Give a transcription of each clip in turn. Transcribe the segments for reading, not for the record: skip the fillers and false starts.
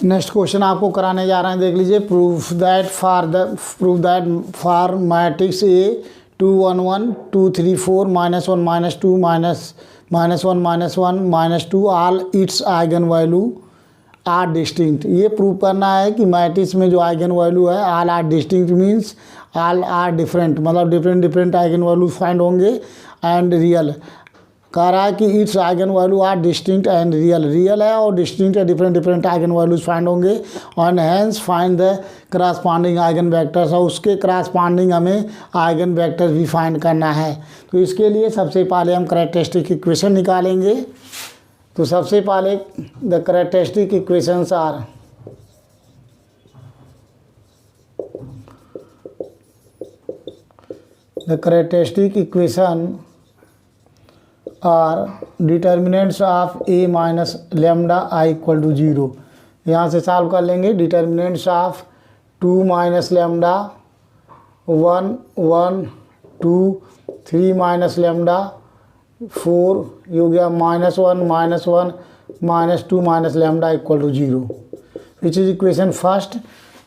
Next question आपको कराने जा रहे हैं, देख लीजिए। Proof that for matrix A 2 1 1 2 3 4 -1 -2 -1 -1 -2 all its eigen value are distinct. ये प्रूव करना है कि मैट्रिक्स में जो आइगन वैल्यू है all are distinct means all are different, मतलब डिफरेंट आइगन वैल्यू फाइंड होंगे एंड रियल। कह रहा है कि its eigen value are distinct and real है और डिस्टिंक्ट है, डिफरेंट आइगन वैल्यूज फाइंड होंगे। And hence find the corresponding eigenvectors, और उसके करस्पॉन्डिंग हमें आइगन वेक्टर्स भी फाइंड करना है। तो इसके लिए सबसे पहले हम कैरेक्टरिस्टिक इक्वेशन निकालेंगे। तो सबसे पहले the characteristic equations are the characteristic equation are determinants of A minus lambda I equal to 0। यहाँ से सॉल्व कर लेंगे। Determinants of 2 minus lambda 1 1 2 3 minus lambda 4 ये हो गया -1 -2 minus lambda equal to 0, which is equation first.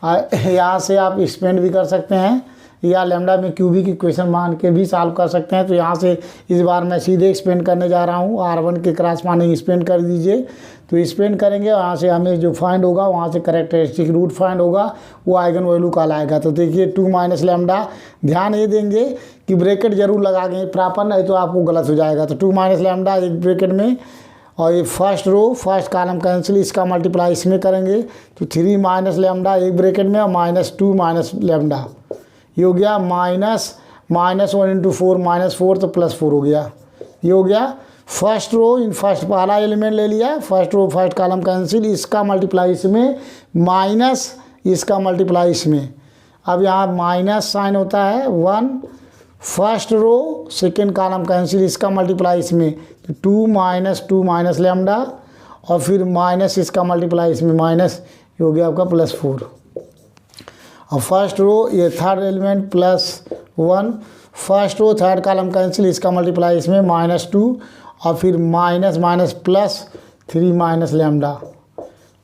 यहाँ से आप एक्सपेंड भी कर सकते हैं या लेमडा में क्यूबिक इक्वेशन मान के भी सॉल्व कर सकते हैं। तो यहाँ से इस बार मैं सीधे एक्सपेंड करने जा रहा हूँ। R1 के करस्पॉन्डिंग एक्सपेंड कर दीजिए। तो एक्सपेंड करेंगे, वहाँ से हमें जो फाइंड होगा वहाँ से कैरेक्टरिस्टिक रूट फाइंड होगा, वो आइगन वैल्यू कहलाएगा। तो देखिए 2 माइनस लेमडा, ध्यान ये देंगे कि ब्रैकेट जरूर लगाएंगे प्रॉपर, नहीं तो आपको गलत हो जाएगा। तो 2 माइनस लेमडा एक ब्रैकेट में, और ये first row first column cancel, इसका मल्टीप्लाई इसमें करेंगे। तो 3 माइनस लेमडा एक ब्रैकेट में और -2 माइनस लेमडा, ये हो गया -1 इंटू 4 -4 तो +4 हो गया। ये हो गया फर्स्ट रो, इन फर्स्ट पहला एलिमेंट ले लिया, first row first column cancel, इसका मल्टीप्लाई इसमें माइनस इसका मल्टीप्लाई इसमें। अब यहाँ माइनस साइन होता है 1, first row second column cancel, इसका मल्टीप्लाई इसमें। तो 2 माइनस लेमडा और फिर माइनस इसका मल्टीप्लाई इसमें माइनस, ये हो गया आपका +4। और फर्स्ट रो ये third element +1, first row third column cancel, इसका मल्टीप्लाई इसमें -2 और फिर minus +3 minus lambda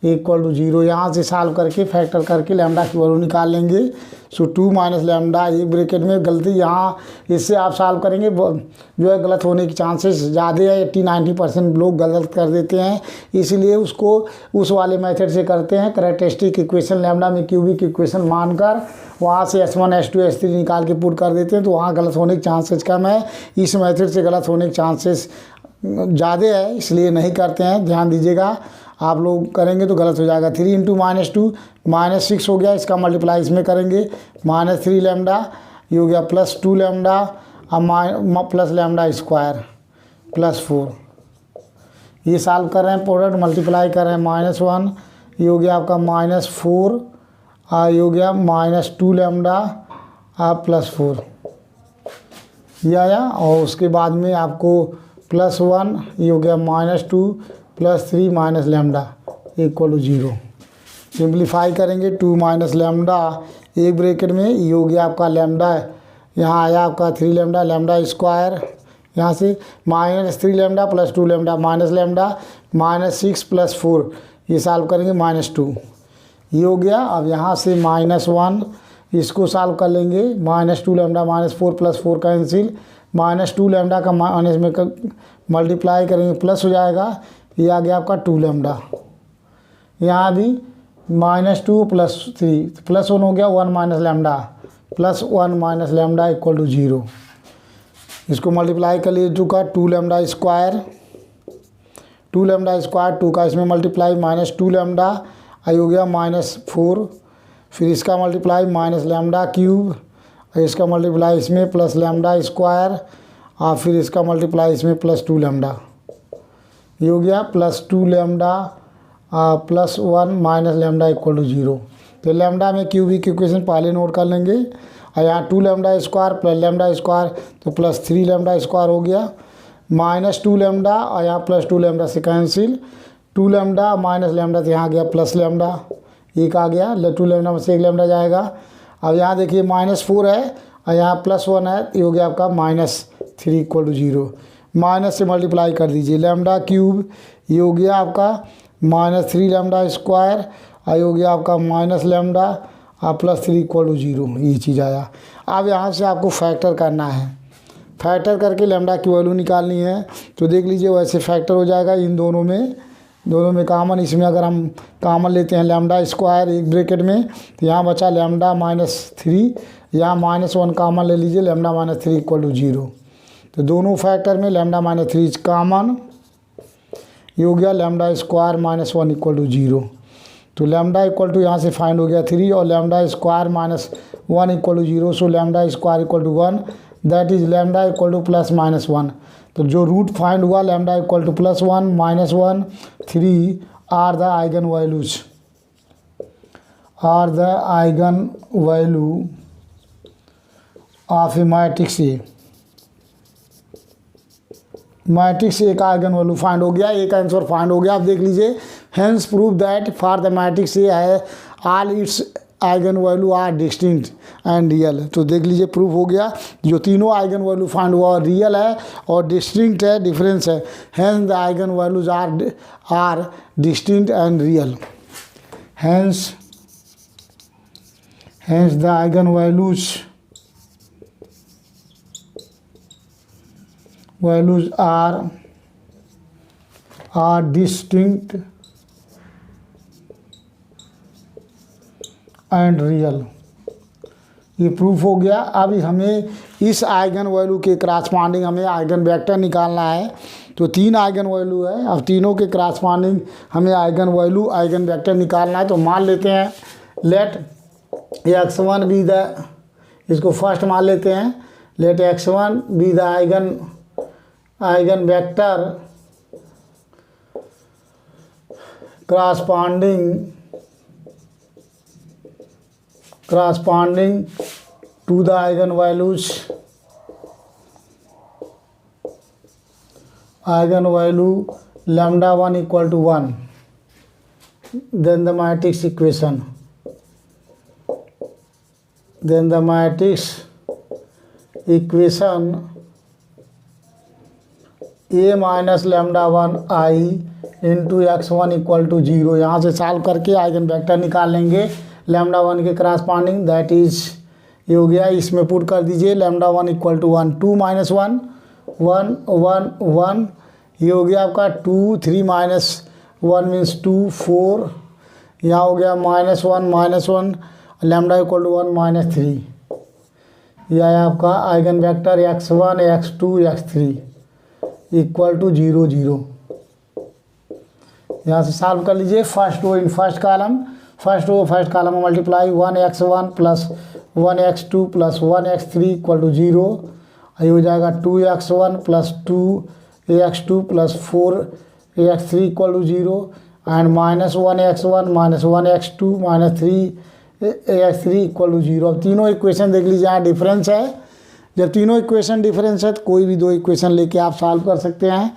equal to 0। यहाँ से सॉल्व करके फैक्टर करके लेमडा की वैल्यू निकाल लेंगे। सो 2 माइनस लेमडा एक ब्रैकेट में, गलती यहाँ इससे आप सॉल्व करेंगे जो है गलत होने की चांसेस ज़्यादा है। 80-90% लोग गलत कर देते हैं, इसलिए उसको उस वाले मेथड से करते हैं। कैरेक्टरिस्टिक इक्वेशन लेमडा में क्यूबिक इक्वेशन मानकर वहाँ से S1 S2 S3 निकाल के पुट कर देते हैं, तो वहाँ गलत होने के चांसेस कम है। इस मेथड से गलत होने के चांसेस ज़्यादा है, इसलिए नहीं करते हैं। ध्यान दीजिएगा, आप लोग करेंगे तो गलत हो जाएगा। 3 इंटू -2 -6 हो गया, इसका मल्टीप्लाई इसमें करेंगे -3 लेमडा, ये हो गया +2 लेमडा और प्लस लेमडा स्क्वायर +4। ये सॉल्व कर रहे हैं, प्रोडक्ट मल्टीप्लाई कर रहे हैं -1, ये हो गया आपका -4 और ये हो गया -2 लेमडा और +4 ये आया। और उसके बाद में आपको +1 ये हो गया -2 +3 minus lambda equal to 0। Simplify करेंगे 2 माइनस लेमडा एक ब्रैकेट में, ये हो गया आपका लेमडा, यहाँ आया आपका 3 लेमडा लेमडा स्क्वायर, यहाँ से -3 लेमडा +2 लेमडा माइनस लेमडा -6 +4, ये सॉल्व करेंगे -2, ये हो गया। अब यहाँ से -1 इसको सॉल्व कर लेंगे, -2 लेमडा -4 +4 कैंसिल, -2 लेमडा का माइनस में मल्टीप्लाई करेंगे प्लस हो जाएगा, ये आ गया आपका 2 लेमडा। यहाँ भी -2 +3 +1 हो गया, 1 minus lambda +1 minus lambda equal to 0। इसको मल्टीप्लाई कर लिए 2 का 2 लेमडा स्क्वायर, 2 लेमडा स्क्वायर 2 का इसमें मल्टीप्लाई -2 लेमडा आई हो गया -4, फिर इसका मल्टीप्लाई माइनस लेमडा क्यूब और इसका मल्टीप्लाई इसमें प्लस लेमडा स्क्वायर और फिर इसका मल्टीप्लाई इसमें +2 लेमडा, ये हो गया +2 lambda +1 minus lambda equal to 0। तो लेमडा में क्यूबिक इक्वेशन पहले नोट कर लेंगे, और यहाँ 2 lambda square plus lambda square तो +3 लेमडा स्क्वायर हो गया, -2 लेमडा और यहाँ +2 लेमडा से कैंसिल, 2 लेमडा माइनस लेमडा तो यहाँ गया प्लस लेमडा, एक आ गया, 2 लेमडा में से 1 लेमडा जाएगा। अब यहाँ देखिए -4 है और यहाँ +1 है, ये हो गया आपका -3 इक्वल टू 0। माइनस से मल्टीप्लाई कर दीजिए, लेमडा क्यूब ये हो गया आपका -3 लेमडा स्क्वायर आई हो गया आपका माइनस लेमडा और प्लस 3 इक्वल टू 0, ये चीज़ आया। अब यहाँ से आपको फैक्टर करना है, फैक्टर करके लेमडा की वैल्यू निकालनी है। तो देख लीजिए वैसे फैक्टर हो जाएगा इन दोनों में कामन, इसमें अगर हम कामन लेते हैं लेमडा स्क्वायर एक ब्रैकेट में, तो यहाँ बचा लेमडा -3, यहाँ -1 कामन ले लीजिए, लेमडा -3 इक्वल टू 0। तो दोनों फैक्टर में लेमडा -3 कामन, ये हो गया लेमडा स्क्वायर -1 इक्वल टू 0। तो लेमडा इक्वल टू यहाँ से फाइंड हो गया 3 और lambda square -1 equal to 0। So lambda square equal to 1, that is lambda equal to +-1। तो जो रूट फाइंड हुआ lambda equal to +1, -1, 3 are the eigen values, are the eigenvalue of A matrix A. Matrix A का eigen value find हो गया, ए का answer find हो गया। आप देख लीजिए, hence prove that for the matrix A है all its eigen value are distinct and real. तो देख लीजिए प्रूफ हो गया, जो तीनों आइगन वैल्यू फाइंड हुआ रियल है और डिस्टिंक्ट है, डिफरेंस है। Hence the eigen values are distinct and real. Hence the eigen values are distinct and real। ये प्रूफ हो गया। अब हमें इस आइगन वैल्यू के क्रॉसपॉन्डिंग हमें आइगन वेक्टर निकालना है। तो 3 आइगन वैल्यू है, अब तीनों के क्रॉसपॉन्डिंग हमें आइगन वैल्यू आइगन वेक्टर निकालना है। तो मान लेते हैं लेट x1 बी द, इसको फर्स्ट मान लेते हैं, let x1 be the eigen vector corresponding to the eigenvalue lambda 1 equal to 1, then the matrix equation a minus lambda 1 I into x1 equal to 0। यहाँ से सॉल्व करके eigen vector निकाल लेंगे lambda 1 के क्रॉसपॉन्डिंग, दैट इज ये हो गया। इसमें पुट कर दीजिए लैम्डा 1 इक्वल टू 1, 2 - 1 1 1 1, ये हो गया आपका 2, 3 - 1 मीन्स 2 4, यहाँ हो गया -1 लैम्डा इक्वल टू 1 -3, यह है आपका eigenvector x1 x2 x3 equal to 0 0। यहाँ से सॉल्व कर लीजिए, first row in first column, first row first column में multiply 1x1 plus 1x2 plus 1x3 equal to 0, ये हो जाएगा 2x1 plus 2x2 plus 4x3 equal to 0 and -1x1 -1x2 -3x3 equal to 0। अब तीनों equation देख लीजिए, यहाँ difference है। जब तीनों इक्वेशन डिफरेंस है तो कोई भी 2 इक्वेशन लेके आप सॉल्व कर सकते हैं,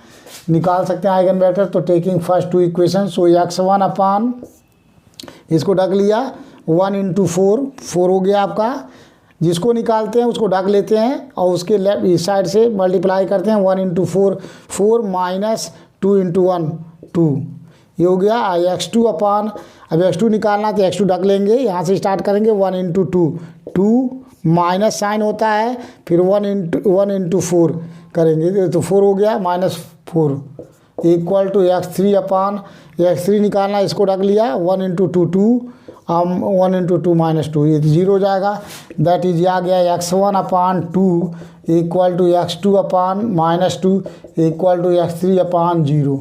निकाल सकते हैं आइगन वेक्टर। तो टेकिंग फर्स्ट 2 इक्वेशन, सो x1 अपान, इसको ढक लिया 1 × 4 हो गया आपका, जिसको निकालते हैं उसको ढक लेते हैं और उसके लेफ्ट इस साइड से मल्टीप्लाई करते हैं 1 × 4 4 माइनस 2 × 1 2, ये हो गया। x2 अपान, अब x2 निकालना तो x2 ढक लेंगे, यहाँ से स्टार्ट करेंगे 1 × 2 2 माइनस साइन होता है, फिर 1 × 4 करेंगे तो 4 हो गया -4 equal to x3 upon, x3 निकालना, इसको रख लिया 1 × 2 2 1 × 2 -2, ये 0 हो जाएगा। दैट इज आ गया x1 upon 2 equal to x2 upon -2 equal to x3 upon 0।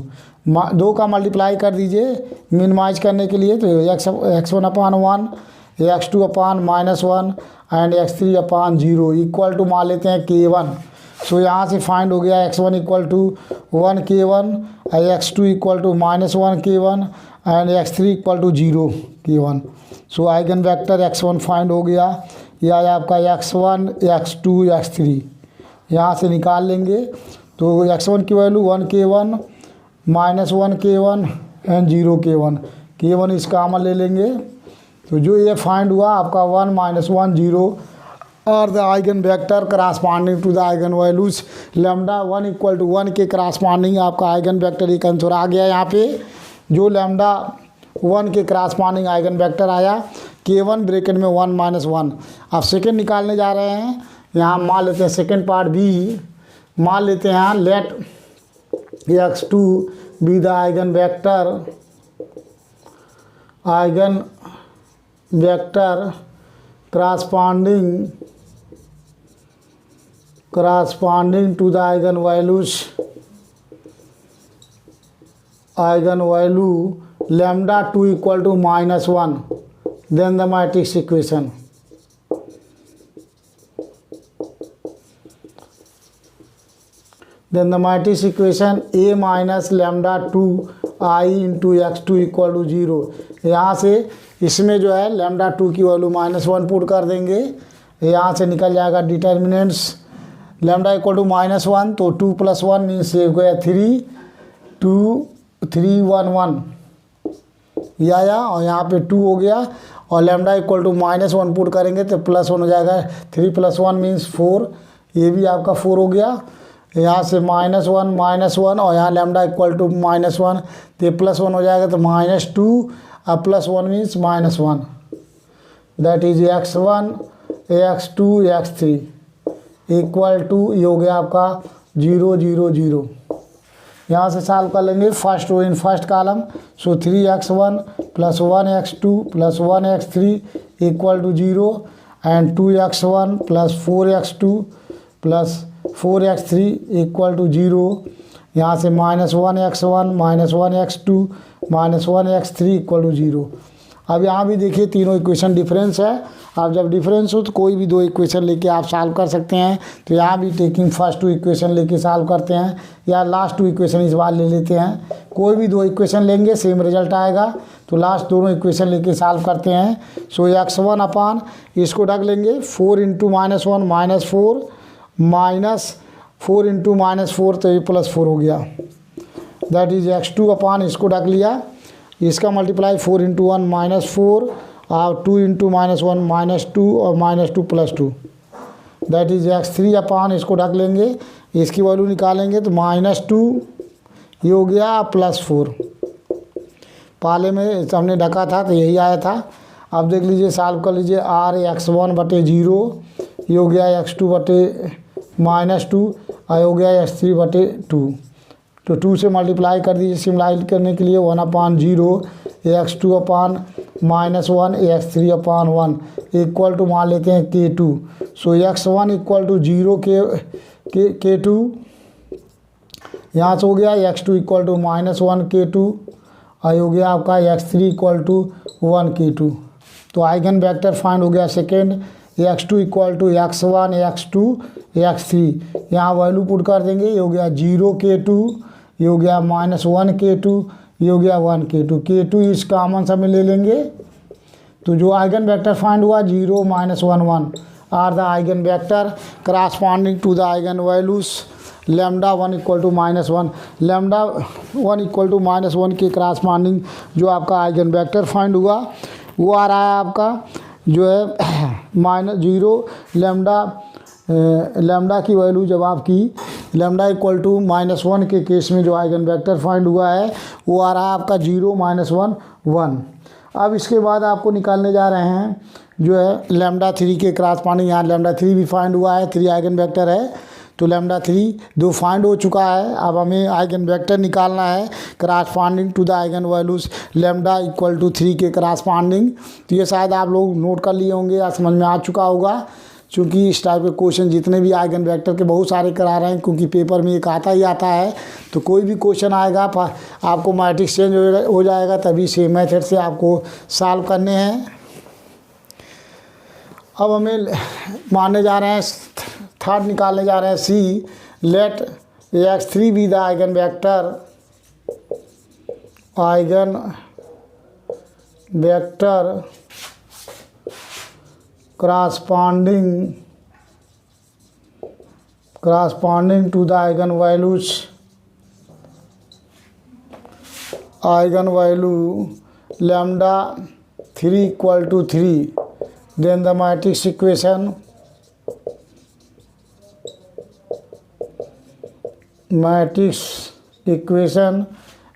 2 का मल्टीप्लाई कर दीजिए मिनिमाइज करने के लिए, तो x1 upon 1 x2 upon -1 and x3 upon 0 equal to मान लेते हैं k1। सो यहाँ से फाइंड हो गया x1 equal to 1 k1, x2 equal to -1 k1 and x3 equal to 0 k1। So eigen vector x1 find हो गया, यह है आपका x1 x2 x3, यहाँ से निकाल लेंगे। तो x1 की value 1 k1 -1 k1 and 0 k1, k1 इसका कॉमन ले लेंगे। तो जो ये फाइंड हुआ आपका 1 -1 0 और the eigen vector corresponding to the eigen values lambda 1 equal to 1 के करस्पॉन्डिंग आपका आइगन वेक्टर एक आंसर आ गया। यहाँ पे जो लैम्डा 1 के क्रॉसपॉन्डिंग आइगन वेक्टर आया K1 ब्रैकेट में 1 माइनस 1। अब सेकेंड निकालने जा रहे हैं। यहाँ मान लेते हैं सेकेंड पार्ट बी, मान लेते हैं यहाँ let x2 be the eigen vector corresponding to the eigenvalue lambda 2 equal to minus 1, then the matrix equation. Then the matrix equation A minus lambda 2 I into x2 equal to 0। यहाँ से इसमें जो है lambda 2 की value -1 put कर देंगे, यहाँ से निकल जाएगा डिटर्मिनेंट्स लैम्डा इक्वल टू -1, तो 2 + 1 मीन्स हो गया 3, 2 3 1 1 ये आया, और यहाँ पे 2 हो गया, और लैम्डा इक्वल टू -1 पुट करेंगे तो +1 हो जाएगा। 3 + 1 मीन्स 4, ये भी आपका 4 हो गया। यहाँ से -1 और यहाँ लैम्डा इक्वल टू -1 तो +1 हो जाएगा, तो -2 और +1 means -1, that is x1 x2 x3 equal to ये हो गया आपका 0 0 0। यहाँ से सॉल्व कर लेंगे first row in first column, so 3x1 + 1x2 + 1x3 equal to 0 and 2x1 + 4x2 + 4x3 equal to 0। यहाँ से -1x1 -1x2 -1x3 equal to 0। अब यहाँ भी देखिए तीनों इक्वेशन डिफरेंस है। अब जब डिफरेंस हो तो कोई भी दो इक्वेशन लेके आप सॉल्व कर सकते हैं। तो यहाँ भी टेकिंग फर्स्ट 2 इक्वेशन लेके सॉल्व करते हैं, या लास्ट 2 इक्वेशन इस बार ले लेते हैं। कोई भी 2 इक्वेशन लेंगे सेम रिजल्ट आएगा, तो लास्ट दोनों इक्वेशन लेके सॉल्व करते हैं। सो x1 अपान इसको ढक लेंगे 4 × -1 -4 -4 × -4 तो ये +4 हो गया, दैट इज x2 अपान इसको ढक लिया, इसका मल्टीप्लाई 4 × 1 -4 और 2 × -1 -2 और -2 +2, दैट इज x3 अपान इसको ढक लेंगे, इसकी वैल्यू निकालेंगे तो -2 ये हो गया +4। पहले में हमने ढका था तो यही आया था। अब देख लीजिए सॉल्व कर लीजिए, r(x1/0) ये हो गया x2/-2 और हो गया x3/2, तो 2 से मल्टीप्लाई कर दीजिए सिम्प्लाई करने के लिए 1/0 x2 upon -1 x3/1 equal to मान लेते हैं k2। So x1 equal to 0 k2, यहाँ से हो गया x2 इक्वल टू -1 k2 और हो गया आपका x3 इक्वल टू 1 k2। तो आइगन वेक्टर फाइंड हो गया second, x2 equal to x1 x2 x3, यहाँ वैल्यू पुट कर देंगे, ये हो गया 0 k2, ये हो गया -1 k2, ये हो गया 1 k2। k2 इस कॉमन सब में ले लेंगे, तो जो आइगन वेक्टर फाइंड हुआ 0 -1 1 are the eigen vector corresponding to the eigen values lambda 1 equal to -1, lambda 1 equal to -1 के करस्पॉन्डिंग जो आपका आइगन वेक्टर फाइंड हुआ वो आ रहा है आपका जो है -0 लैम्डा की वैल्यू जब आपकी लैम्डा इक्वल टू -1 के केस में जो आइगन वेक्टर फाइंड हुआ है वो आ रहा है आपका 0 -1 1। अब इसके बाद आपको निकालने जा रहे हैं जो है लैम्डा 3 के करस्पॉन्डिंग, यहाँ लैम्डा 3 भी फाइंड हुआ है, 3 आइगन वेक्टर है, तो लैम्डा 3 2 फाइंड हो चुका है। अब हमें आइगन वेक्टर निकालना है corresponding to the eigen values lambda equal to 3 के करस्पॉन्डिंग। तो ये शायद आप लोग नोट कर लिए होंगे या समझ में आ चुका होगा, क्योंकि इस टाइप के क्वेश्चन जितने भी आइगन वेक्टर के बहुत सारे करा रहे हैं, क्योंकि पेपर में एक आता ही आता है। तो कोई भी क्वेश्चन आएगा आपको मैट्रिक्स चेंज हो जाएगा, तभी सेम मेथड से आपको सॉल्व करने हैं। अब हमें मानने जा रहे हैं थर्ड निकालने जा रहे हैं see, let x3 be the eigen vector corresponding to the eigenvalue lambda 3 equal to 3, then the matrix equation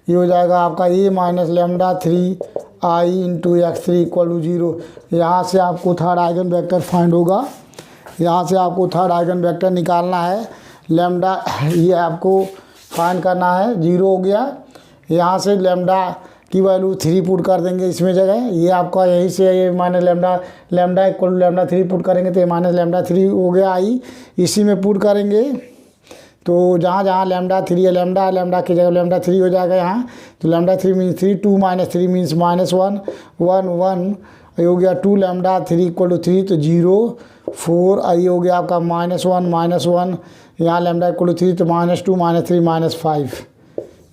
ये हो जाएगा आपका a - lambda 3 I into x three equal to 0। यहाँ से आपको थर्ड आइगन वेक्टर फाइंड होगा। यहाँ से आपको थर्ड आइगन वेक्टर निकालना है। लैम्डा ये आपको फाइंड करना है। 0 हो गया। यहाँ से लैम्डा की वैल्यू 3 पुट कर देंगे इसमें जगह। ये आपका यहीं से ये minus lambda equal to lambda 3 put करेंगे तो ये माइनस लैम्डा 3 हो गया आई। इसी में पुट करेंगे तो जहाँ जहाँ लैम्डा 3 है, लैम्डा की जगह लैम्डा 3 हो जाएगा यहाँ। तो लैम्डा 3 मीन्स 3, 2 माइनस 3 मीन्स -1, 1 1 हो गया 2 लैम्डा 3 इक्वल टू 3 तो 0 4 आई हो गया आपका -1 यहाँ लैम्डा इक्वल टू 3 तो -2 -3 -5।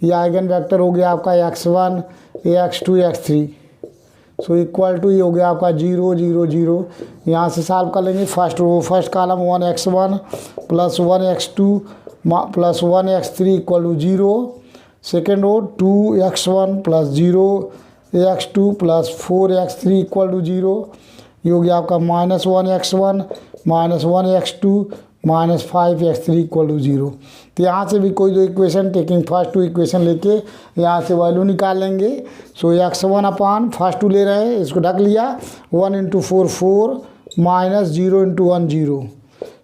ये आइगन वेक्टर हो गया आपका x1 x2 x3। So equal to ये हो गया आपका 0 0 0। यहाँ से सॉल्व कर लेंगे। First row first column 1x1 + 1x2 + 1x3 equal to 0। Second row 2x1 + 0x2 + 4x3 equal to 0। ये हो गया आपका -1x1 -1x2 -5x3 equal to 0। तो यहाँ से भी कोई दो equation taking first two equation लेके यहाँ से वैल्यू निकाल लेंगे। सो x1 अपान फर्स्ट टू ले रहे हैं, इसको ढक लिया 1 × 4 4 -0 × 1 0।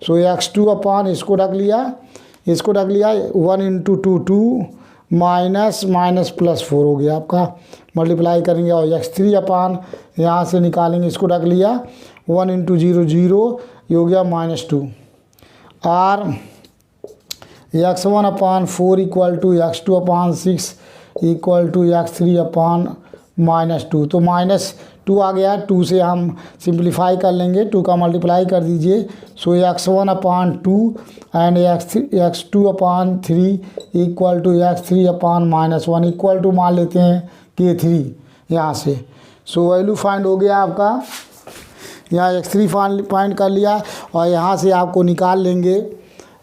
सो x2 अपान इसको ढक लिया 1 × 2 2 माइनस प्लस 4 हो गया आपका। मल्टीप्लाई करेंगे और x3 अपान यहाँ से निकालेंगे, इसको ढक लिया 1 × 0 0। ये हो गया -2 और x1 upon 4 equal to x2 upon 6 equal to x3 upon -2। तो -2 आ गया। 2 से हम सिंप्लीफाई कर लेंगे, 2 का मल्टीप्लाई कर दीजिए। So x1 upon 2 and x2 upon 3 equal to x3 upon -1 equal to मान लेते हैं k3 यहाँ से। सो वैल्यू फाइंड हो गया आपका। यहाँ x3 फाइंड कर लिया और यहाँ से आपको निकाल लेंगे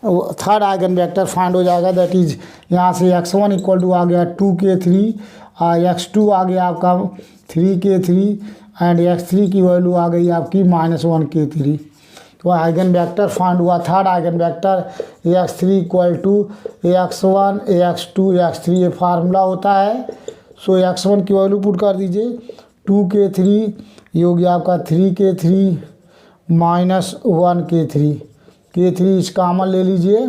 थर्ड आइगन वेक्टर फाइंड हो जाएगा। दैट इज यहाँ से x1 इक्वल टू आ गया 2k3 और x2 आ गया आपका 3k3 एंड x3 की वैल्यू आ गई आपकी -1k3। तो आइगन वेक्टर फाइंड हुआ third eigenvector x3 equal to x1 x2 x3 ये फार्मूला होता है। सो x1 की वैल्यू पुट कर दीजिए 2k3, ये हो गया आपका 3k3 -1k3। k3 इस कॉमन ले लीजिए।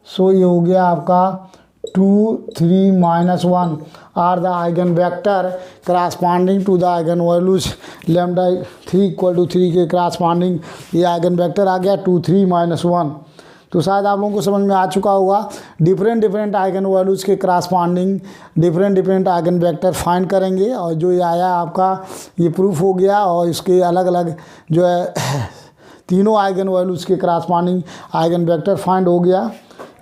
सो ये हो गया आपका 2 3 -1 are the eigen vector corresponding to the eigen values lambda 3 equal to 3 के करस्पॉन्डिंग ये आइगन वेक्टर आ गया 2 3 -1। तो शायद आप लोगों को समझ में आ चुका होगा। डिफरेंट आइगन वैल्यूज़ के corresponding different eigen vector find करेंगे और जो ये आया आपका ये प्रूफ हो गया। और इसके अलग अलग जो है तीनों आइगन वैल्यूज़ के करस्पॉन्डिंग आइगन वेक्टर फाइंड हो गया।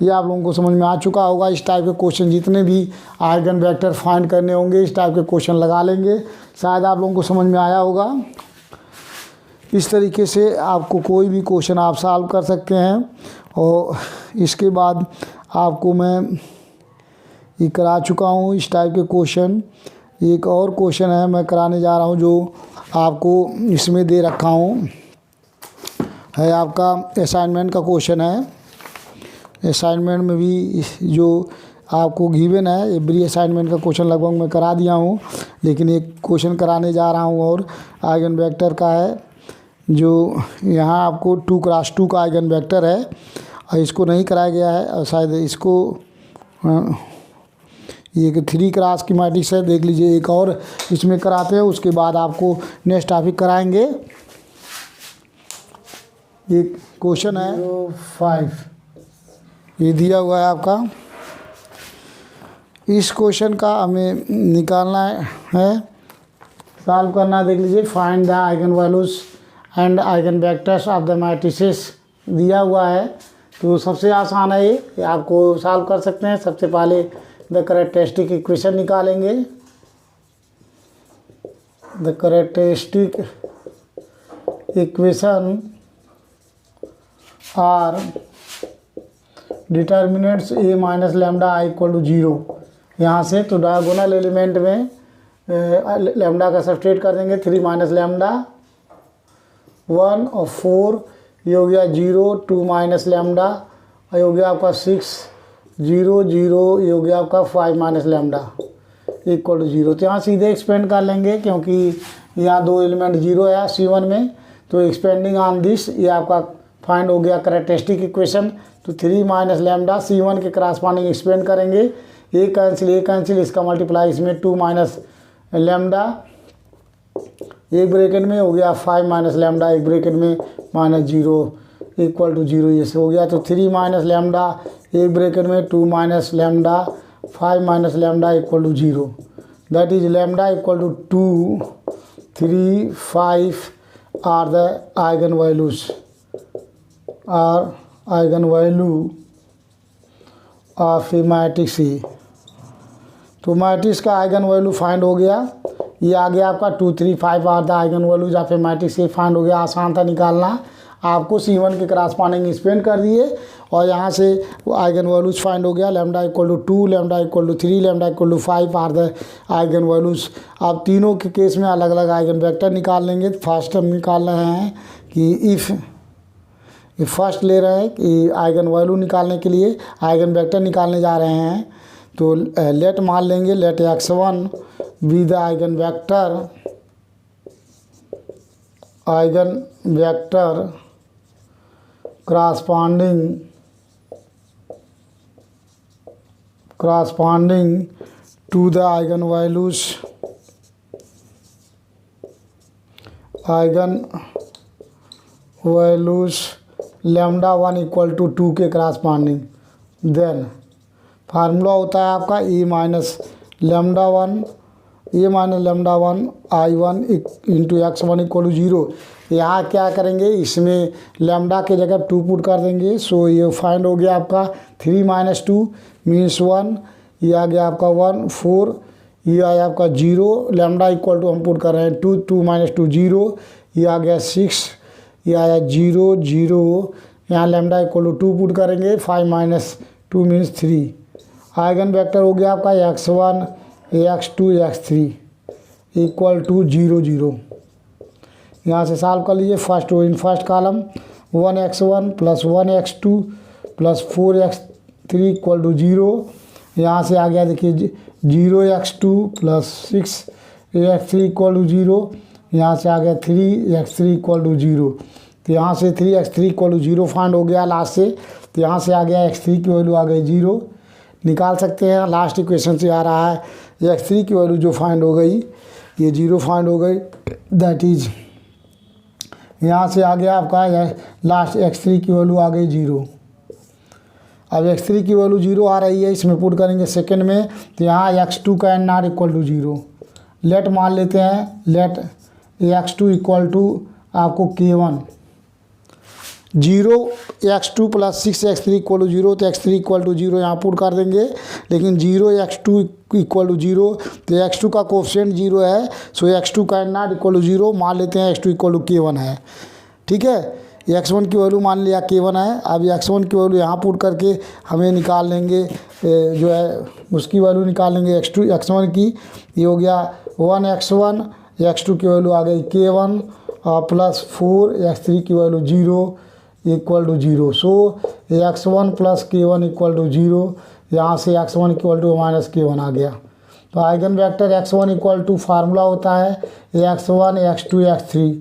ये आप लोगों को समझ में आ चुका होगा। इस टाइप के क्वेश्चन जितने भी आइगन वेक्टर फाइंड करने होंगे इस टाइप के क्वेश्चन लगा लेंगे। शायद आप लोगों को समझ में आया होगा। इस तरीके से आपको कोई भी क्वेश्चन आप सॉल्व कर सकते हैं। और इसके बाद आपको मैं ये करा चुका हूँ इस टाइप के क्वेश्चन। एक और क्वेश्चन है मैं कराने जा रहा हूँ जो आपको इसमें दे रखा हूँ, है आपका असाइनमेंट का क्वेश्चन है। असाइनमेंट में भी जो आपको गिवन है एवरी असाइनमेंट का क्वेश्चन लगभग मैं करा दिया हूँ, लेकिन एक क्वेश्चन कराने जा रहा हूँ और आइगन वेक्टर का है जो यहाँ आपको 2 × 2 का आइगन वेक्टर है और इसको नहीं कराया गया है और शायद इसको ये 3 क्रॉस की मैट्रिक्स है, देख लीजिए। एक और इसमें कराते हैं उसके बाद आपको नेक्स्ट टॉपिक कराएंगे। ये क्वेश्चन है 5 ये दिया हुआ है आपका। इस क्वेश्चन का हमें निकालना है सॉल्व करना है। देख लीजिए find the eigen values and eigen vectors of the matrices दिया हुआ है। तो सबसे आसान है ये आपको सॉल्व कर सकते हैं। सबसे पहले द कैरेक्टरिस्टिक इक्वेशन निकालेंगे। The characteristic equation are determinants a - lambda i equal to 0। यहाँ से तो डायगोनल एलिमेंट में लैम्डा का सब्स्टिट्यूट कर देंगे 3 - लैम्डा 1 और 4 ये हो गया 0 2 - लैम्डा ये हो गया आपका 6 0 0 ये हो गया आपका 5 - लैम्डा। Equal to 0। तो यहाँ सीधे एक्सपेंड कर लेंगे क्योंकि यहाँ 2 एलिमेंट 0 है C1 में, तो एक्सपेंडिंग ऑन दिस ये आपका फाइंड हो गया कैरेक्टरिस्टिक इक्वेशन। तो 3 माइनस लेमडा C1 के क्रॉसपोंडिंग एक्सपेंड करेंगे, ये कैंसिल, इसका मल्टीप्लाई इसमें 2 माइनस लेमडा एक ब्रैकेट में हो गया 5 माइनस लेमडा एक ब्रैकेट में -0 इक्वल टू 0, ये से हो गया। तो 3 माइनस लेमडा एक ब्रैकेट में 2 minus lambda 5 minus lambda equal to 0, that is lambda equal to 2, 3, 5 are the eigenvalue of A matrix E। तो मैट्रिक्स का आइगन वैल्यू फाइंड हो गया, ये आ गया आपका 2, 3, 5 are the eigen values of A matrix E find हो गया। आसान था निकालना, आपको C1 के क्रॉसपोंडिंग एक्सपेंड कर दिए और यहाँ से आइगन वैल्यूज फाइंड हो गया। Lambda equal to 2, lambda equal to 3, lambda equal to 5 are the eigen values. अब तीनों के केस में अलग अलग आइगन वेक्टर निकाल लेंगे। फर्स्ट हम निकाल रहे हैं कि इफ़ फर्स्ट ले रहे हैं कि आइगन वैल्यू निकालने के लिए आइगन वेक्टर निकालने जा रहे हैं, तो लेट मान लेंगे, let x1 be the eigen vector corresponding to the eigen values lambda 1 equal to 2 के क्रॉसपोंडिंग। देन फार्मूला होता है आपका E minus lambda 1 I1 into x1 equal to 0। यहाँ क्या करेंगे, इसमें लेमडा के जगह 2 पुट कर देंगे। सो ये फाइंड हो गया आपका 3 माइनस 2 मीन्स 1, ये आ गया आपका 1, 4, ये आया आपका 0। लेमडा इक्वल टू हम पुट कर रहे हैं 2, 2 माइनस 2 0, ये आ गया 6, ये आया 0, 0। यहाँ लेमडा इक्वल टू 2 पुट करेंगे, 5 माइनस 2 मीन्स 3। आइगन वेक्टर हो गया आपका x1, x2, x3 equal to 0, 0। यहाँ से सॉल्व कर लीजिए। First row in first column 1x1 plus 1x2 plus 4x3 equal to 0। यहाँ से आ गया देखिए 0x2 plus 6x3 equal to 0। यहाँ से आ गया 3x3 इक्वल टू 0। तो यहाँ से 3x3 इक्वल टू 0 फाइंड हो गया लास्ट से। तो यहाँ से आ गया x3 की वैल्यू आ गई 0, निकाल सकते हैं। लास्ट इक्वेशन से आ रहा है x3 की वैल्यू जो फाइंड हो गई, ये 0 फाइंड हो गई, दैट इज यहाँ से आ गया आपका लास्ट x3 की वैल्यू आ गई 0। अब x3 की वैल्यू 0 आ रही है, इसमें पुट करेंगे सेकंड में। तो यहाँ x2 का NR इक्वल टू 0। लेट मान लेते हैं, लेट x2 इक्वल टू आपको K1 0, x2 plus 6x3 equal to 0। तो x3 इक्वल टू 0 यहाँ पुट कर देंगे, लेकिन 0 x2 इक्वल टू 0, तो x2 का कोफिशिएंट 0 है। सो x2 का NR इक्वल टू 0 मान लेते हैं, x2 इक्वल टू K1 है। ठीक है, x1 की वैल्यू मान लिया K1 है। अब x1 की वैल्यू यहाँ पुट करके हमें निकाल लेंगे जो है उसकी वैल्यू निकाल लेंगे x1 की। ये हो गया 1x1, x2 की वैल्यू आ गई K1 प्लस 4x3 की value 0 equal to 0। So x1 plus K1 equal to 0। यहाँ से x1 equal to minus K1 आ गया। तो eigenvector x1 equal to formula होता है x1, x2, x3।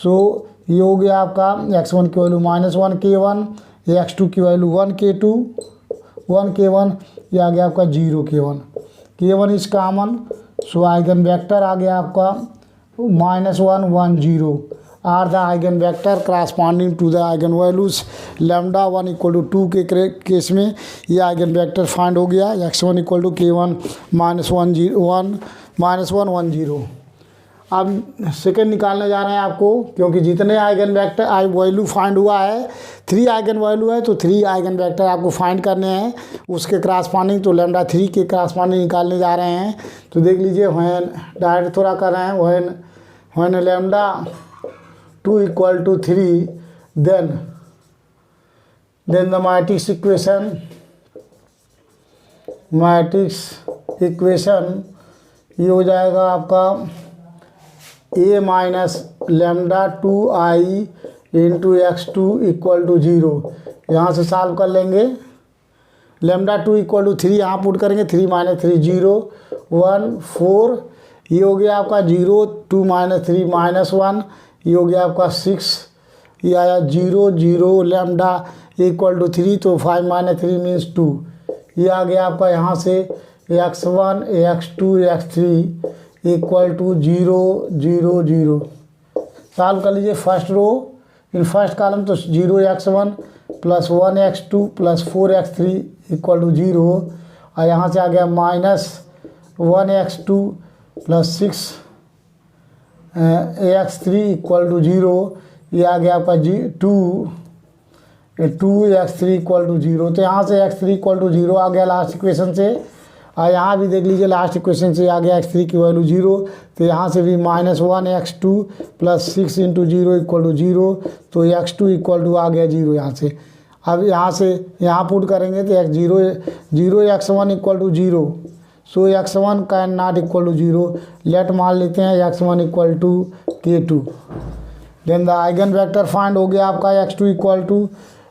सो ये हो गया आपका x1 की वैल्यू -1 K1, x2 की वैल्यू 1 K2, 1 K1, ये आ गया आपका 0 K1। K1 is common, so eigen vector आ गया आपका -1, 1, 0 are the eigen vector corresponding to the eigen values lambda 1 equal to 2 के केस में ये आइगन वेक्टर फाइंड हो गया। x1 equal to K1 -1, 1, 0। अब सेकंड निकालने जा रहे हैं आपको, क्योंकि जितने आइगन वेक्टर वैल्यू फाइंड हुआ है 3 आइगन वैल्यू है, तो 3 आइगन वेक्टर आपको फाइंड करने हैं उसके क्रॉसपोंडिंग। तो लेमडा 3 के क्रॉसपोंडिंग निकालने जा रहे हैं। तो देख लीजिए, व्हेन डायरेक्ट थोड़ा कर रहे हैं, when lambda 2 equal to 3 then the matrix equation ये हो जाएगा आपका A minus lambda 2i into x2 equal to 0। यहाँ से सॉल्व कर लेंगे। लेमडा 2 इक्वल टू 3 यहाँ पुट करेंगे, 3 माइनस 3 0 1 4, ये हो गया आपका 0 2 माइनस 3 -1, ये हो गया आपका 6, ये आया 0 0 लेमडा इक्वल टू 3, तो 5 माइनस 3 मीन्स 2, ये आ गया आपका यहाँ से x1 x2 x3 equal to 0 0 0। Solve कर लीजिए first row in first column, तो 0x1 plus 1x2 plus 4x3 equal to 0, और यहाँ से आ गया -1x2 plus 6x3 equal to 0, ये आ गया आपका 2x3 इक्वल टू 0। तो यहाँ से x3 इक्वल टू 0 आ गया लास्ट इक्वेशन से, और यहाँ भी देख लीजिए लास्ट इक्वेशन से आ गया x3 की वैल्यू 0, तो यहाँ से भी -1x2 plus 6 into 0 equal to 0, तो x2 इक्वल टू आ गया 0 यहाँ से। अब यहाँ से यहाँ पुट करेंगे तो x0 x1 equal to 0, so x1 can not equal to 0, let मान लेते हैं x1 इक्वल टू k2। Then the eigen vector find हो गया आपका x2 equal to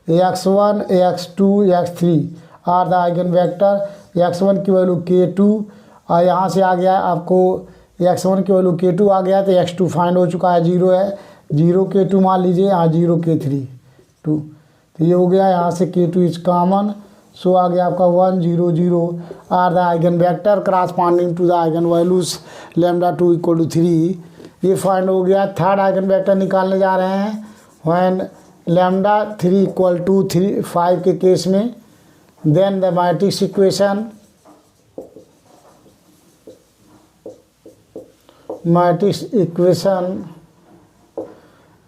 x1 x2 x3 are the eigen vector, x1 की वैल्यू k2, और यहाँ से आ गया आपको x1 की वैल्यू k2 आ गया, तो x2 फाइंड हो चुका है, 0 है, 0 k2 मान लीजिए, यहाँ 0 k3 2, तो ये हो गया, यहाँ से k2 इज कॉमन, सो आ गया आपका 1 0 0 are the eigen vector corresponding to the eigen values lambda 2 equal to 3, ये फाइंड हो गया। थर्ड आइगन वेक्टर निकालने जा रहे हैं व्हेन लेमडा 3 इक्वल टू 5 के केस में, then the matrix equation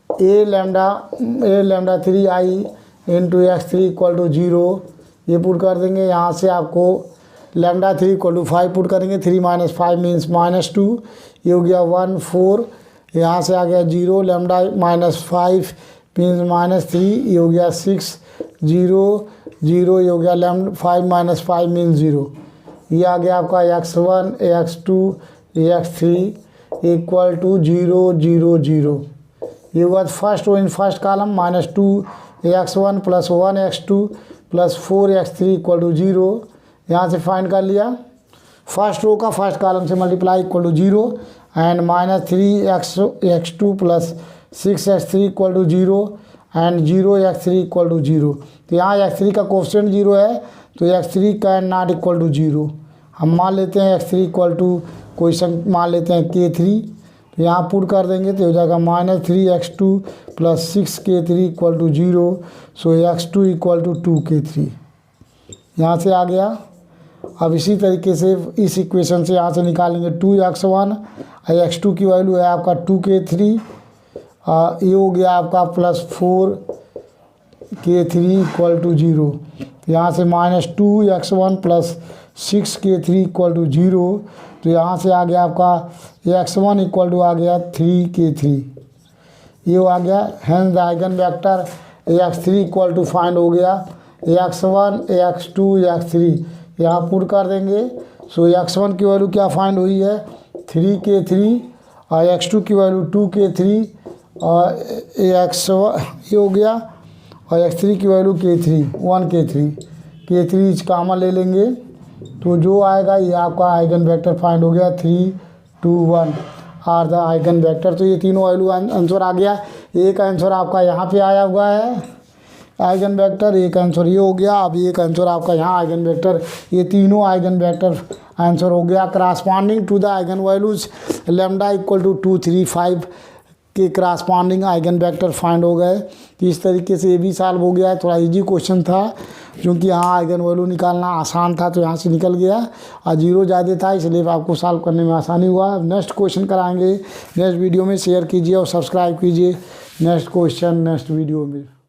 A lambda 3i into x3 equal to 0, ये पुट कर देंगे। यहाँ से आपको लेमडा 3 इक्वल टू 5 पुट करेंगे, 3 माइनस 5 मीन्स -2, ये हो गया 1 4, यहाँ से आ गया 0 लेमडा -5 मीन्स -3, ये हो गया 6 0 0, ये हो गया लेमडा 5 माइनस 5 मीन्स 0, ये आ गया आपका x1 x2 x3 equal to 0 0 0, ये हुआ first row in first column, -2 x1 plus 1 x2 plus 4 x3 equal to 0, यहाँ से फाइंड कर लिया फर्स्ट रो का फर्स्ट कॉलम से multiply equal to 0, and -3 x2 plus 6 x3 equal to 0 and 0 x3 equal to 0, तो यहाँ x3 का coefficient 0 है, तो x3 can not equal to 0, हम मान लेते हैं x3 इक्वल टू क्वेश्चन मान लेते हैं k3, तो यहाँ पुट कर देंगे तो हो जाएगा -3 x2 plus 6 k3 equal to 0, so x2 equal to 2 k3 यहाँ से आ गया। अब इसी तरीके से इस इक्वेशन से यहाँ से निकालेंगे 2x1 और x2 की वैल्यू है आपका 2 k3, ये हो गया आपका प्लस 4 k3 इक्वल टू 0, तो यहाँ से -2 x1 plus 6 k3 equal to 0, तो यहाँ से आ गया आपका x1 इक्वल टू आ गया 3 k3, ये आ गया। Hence the eigen vector x3 equal to find हो गया x1 x2 x3, यहाँ पुट कर देंगे, सो x1 की वैल्यू क्या फाइंड हुई है 3 k3, और x2 की वैल्यू 2 k3, और x1 ये हो गया, और x3 की वैल्यू k3 1 k3 इस कॉमन ले लेंगे, तो जो आएगा ये आपका आइगन वेक्टर फाइंड हो गया 3 2 1 आर द आइगन वेक्टर। तो ये तीनों वैल्यू आंसर आ गया। एक आंसर आपका यहाँ पे आया हुआ है आइगन वेक्टर, एक आंसर ये हो गया, अब एक आंसर आपका यहाँ आइगन वेक्टर, ये तीनों आइगन वेक्टर आंसर हो गया corresponding to the eigen values lambda equal to 2 3 5 के करस्पॉन्डिंग आइगन वेक्टर फाइंड हो गए। तो इस तरीके से ये भी सॉल्व हो गया है। थोड़ा इजी क्वेश्चन था क्योंकि यहाँ आइगन वैल्यू निकालना आसान था, तो यहाँ से निकल गया, और जीरो ज़्यादा था इसलिए आपको सॉल्व करने में आसानी हुआ। नेक्स्ट क्वेश्चन कराएंगे नेक्स्ट वीडियो में, शेयर कीजिए और सब्सक्राइब कीजिए नेक्स्ट क्वेश्चन नेक्स्ट वीडियो में।